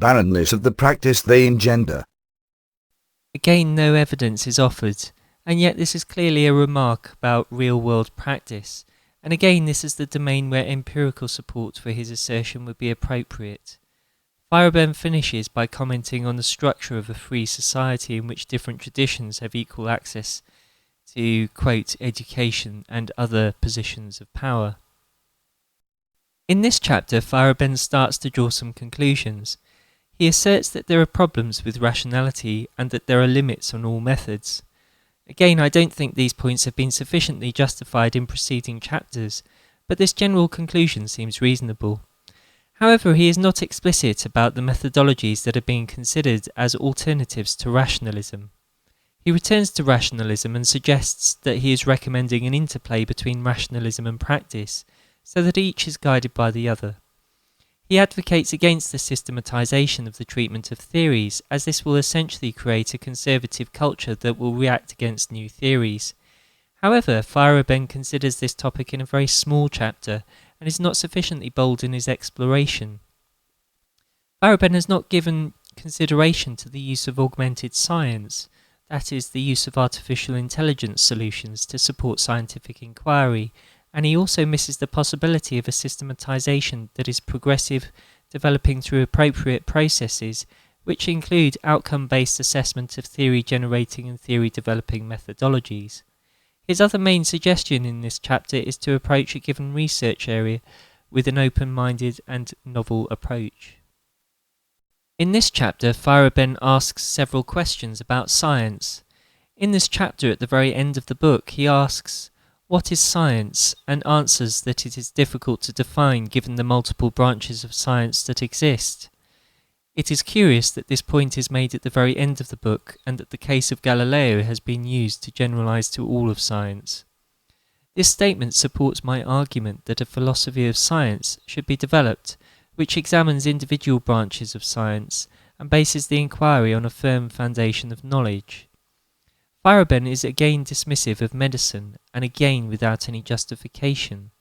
barrenness of the practice they engender. Again, no evidence is offered, and yet this is clearly a remark about real-world practice, and again this is the domain where empirical support for his assertion would be appropriate. Feyerabend finishes by commenting on the structure of a free society in which different traditions have equal access to, quote, education and other positions of power. In this chapter, Feyerabend starts to draw some conclusions. He asserts that there are problems with rationality and that there are limits on all methods. Again, I don't think these points have been sufficiently justified in preceding chapters, but this general conclusion seems reasonable. However, he is not explicit about the methodologies that are being considered as alternatives to rationalism. He returns to rationalism and suggests that he is recommending an interplay between rationalism and practice, so that each is guided by the other. He advocates against the systematization of the treatment of theories, as this will essentially create a conservative culture that will react against new theories. However, Feyerabend considers this topic in a very small chapter and is not sufficiently bold in his exploration. Feyerabend has not given consideration to the use of augmented science, that is, the use of artificial intelligence solutions to support scientific inquiry, and he also misses the possibility of a systematization that is progressive, developing through appropriate processes, which include outcome-based assessment of theory-generating and theory-developing methodologies. His other main suggestion in this chapter is to approach a given research area with an open-minded and novel approach. In this chapter, Feyerabend asks several questions about science. In this chapter, at the very end of the book, he asks, "What is science?" and answers that it is difficult to define given the multiple branches of science that exist. It is curious that this point is made at the very end of the book, and that the case of Galileo has been used to generalize to all of science. This statement supports my argument that a philosophy of science should be developed, which examines individual branches of science and bases the inquiry on a firm foundation of knowledge. Feyerabend is again dismissive of medicine, and again without any justification.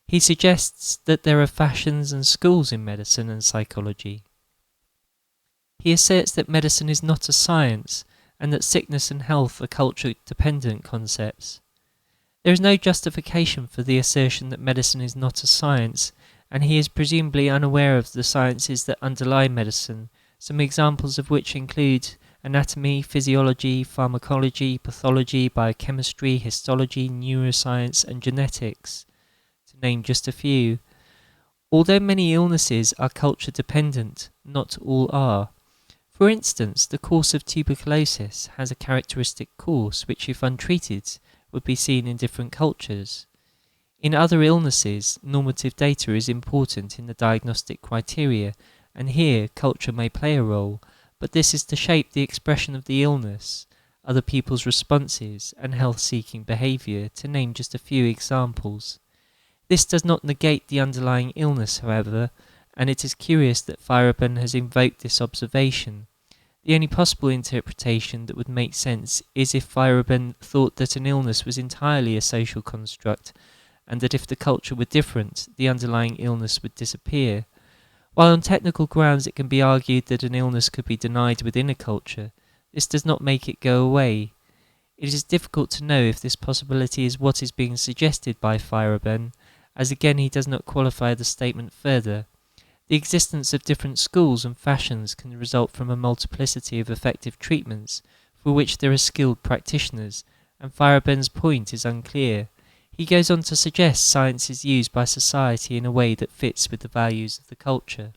He suggests that there are fashions and schools in medicine and psychology. He asserts that medicine is not a science, and that sickness and health are culture-dependent concepts. There is no justification for the assertion that medicine is not a science, and he is presumably unaware of the sciences that underlie medicine, some examples of which include anatomy, physiology, pharmacology, pathology, biochemistry, histology, neuroscience, and genetics, to name just a few. Although many illnesses are culture-dependent, not all are. For instance, the course of tuberculosis has a characteristic course which, if untreated, would be seen in different cultures. In other illnesses, normative data is important in the diagnostic criteria, and here culture may play a role, but this is to shape the expression of the illness, other people's responses, and health-seeking behaviour, to name just a few examples. This does not negate the underlying illness, however, and it is curious that Feyerabend has invoked this observation. The only possible interpretation that would make sense is if Feyerabend thought that an illness was entirely a social construct, and that if the culture were different, the underlying illness would disappear. While on technical grounds it can be argued that an illness could be denied within a culture, this does not make it go away. It is difficult to know if this possibility is what is being suggested by Feyerabend, as again he does not qualify the statement further. The existence of different schools and fashions can result from a multiplicity of effective treatments for which there are skilled practitioners, and Feyerabend's point is unclear. He goes on to suggest science is used by society in a way that fits with the values of the culture.